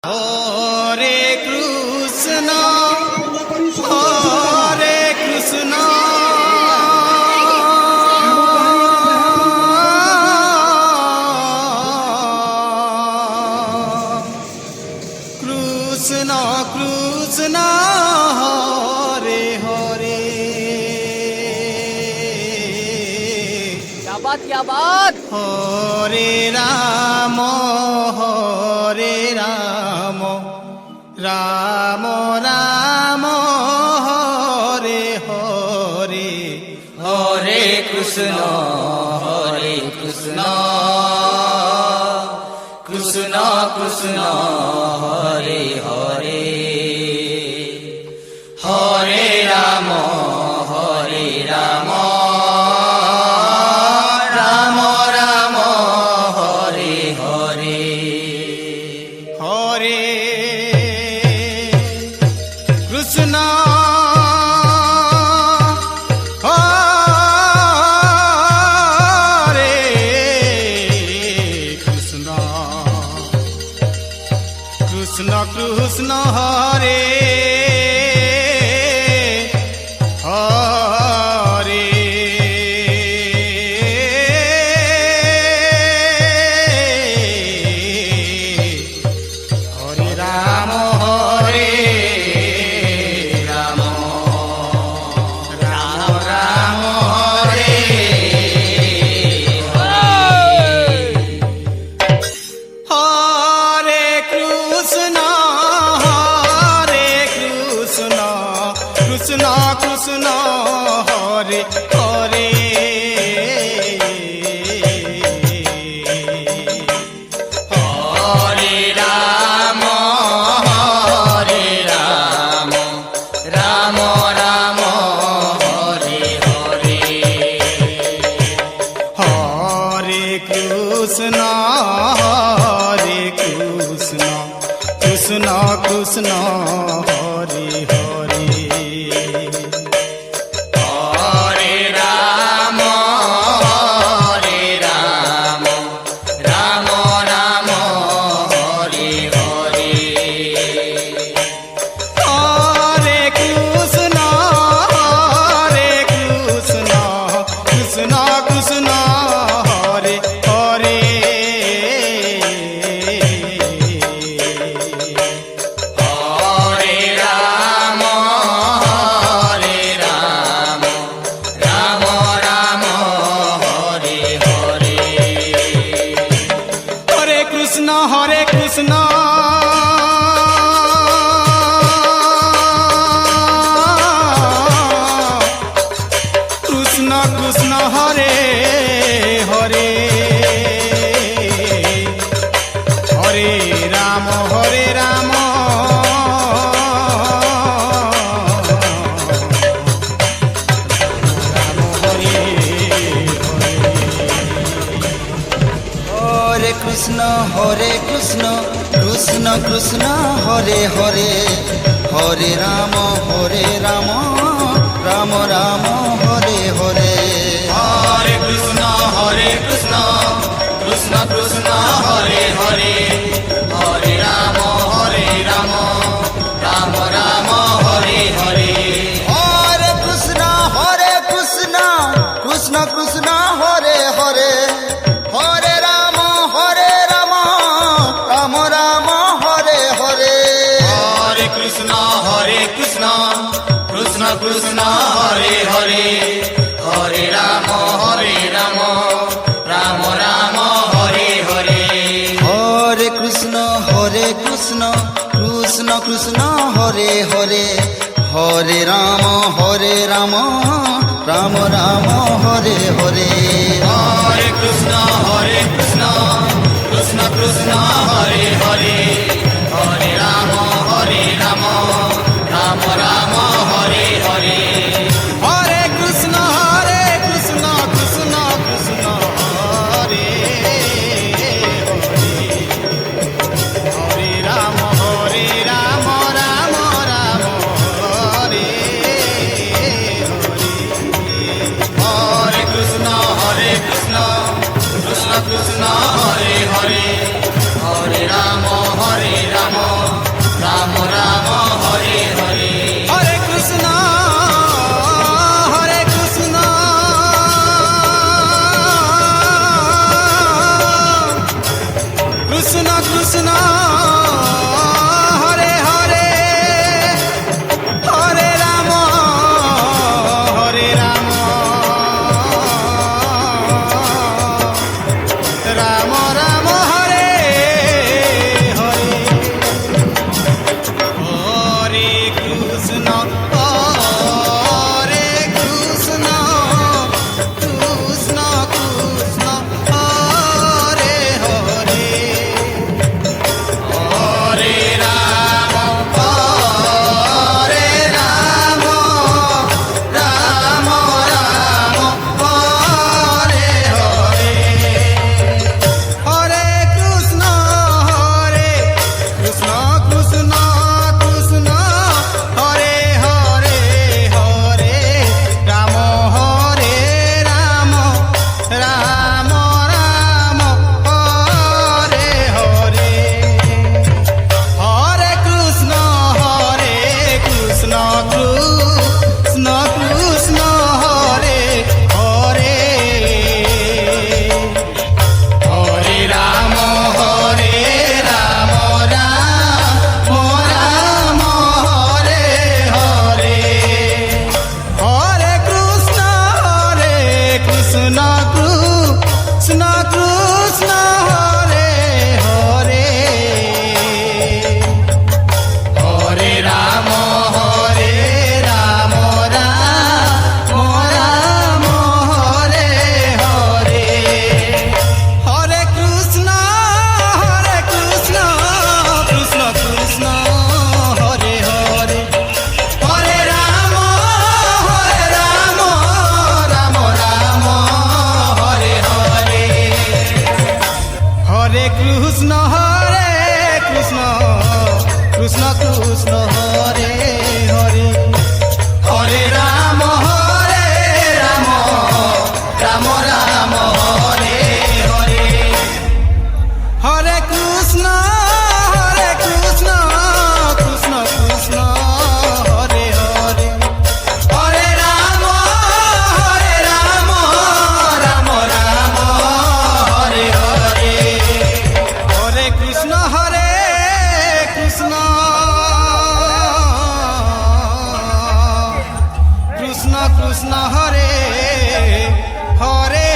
হরে কৃষ্ণ হরে কৃষ্ণ কৃষ্ণ কৃষ্ণ হরে হরে। क्या बात হরে রাম রাম রাম হরে হরে। हरे कृष्ण कृष्ण कृष्ण हरे हरे हरे राम राम राम हरे हरे। হরে কৃষ্ণ হরে কৃষ্ণ কৃষ্ণ কৃষ্ণ হরে হরে। হরে রাম হরে রাম রাম রাম হরে হরে কৃষ্ণ কৃষ্ণ কৃষ্ণ হরে হরে। हरे राम राम राम हरे हरे হরে কৃষ্ণ কৃষ্ণ কৃষ্ণ হরে হরে। हरे राम राम राम हरे हरे হরে কৃষ্ণ কৃষ্ণ কৃষ্ণ হরে হরে। हरे राम राम राम हरे हरे হরে কৃষ্ণ কৃষ্ণ কৃষ্ণ হরে হরে। হরে রাম হরে हरे कृष्ण कृष्ण कृष्ण हरे हरे हरे राम राम राम हरे हरे। हरे कृष्ण कृष्ण कृष्ण हरे हरे हरे राम राम राम हरे हरे हरे कृष्ण कृष्ण कृष्ण हरे हरे हरे राम राम राम हरे हरे। हरे कृष्ण कृष्ण कृष्ण हरे हरे हरे राम राम राम हरे हरे हरे कृष्ण कृष्ण कृष्ण हरे हरे हरे राम राम राम हरे हरे। हरे कृष्ण कृष्ण कृष्ण हरे हरे हरे राम राम राम हरे हरे হরে কৃষ্ণ কৃষ্ণ কৃষ্ণ হরে হরে। হরে রাম রাম রাম হরে হরে। हरे कृष्ण कृष्ण कृष्ण हरे हरे हरे राम কৃষ্ণ কৃষ্ণ হরে হরে হরে রাম রাম রাম হরে হরে হরে কৃষ্ণ কৃষ্ণ কৃষ্ণ হরে হরে হরে রাম রাম রাম হরে হরে হরে কৃষ্ণ কৃষ্ণ কৃষ্ণ কৃষ্ণ হরে হরে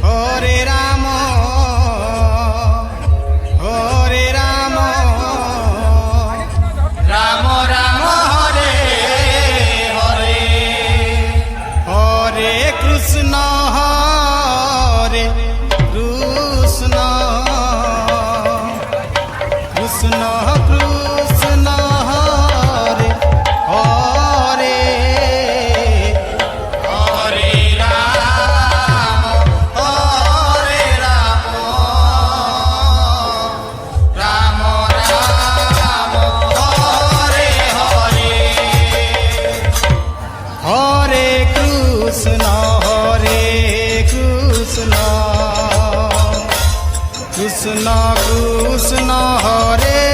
হরে রাম রাম রাম হরে হরে হরে কৃষ্ণ কৃষ্ণ কৃষ্ণ কৃষ্ণ হরে হরে হরে রাম রাম রাম হরে হরে হরে কৃষ্ণ কৃষ্ণ কৃষ্ণ হরে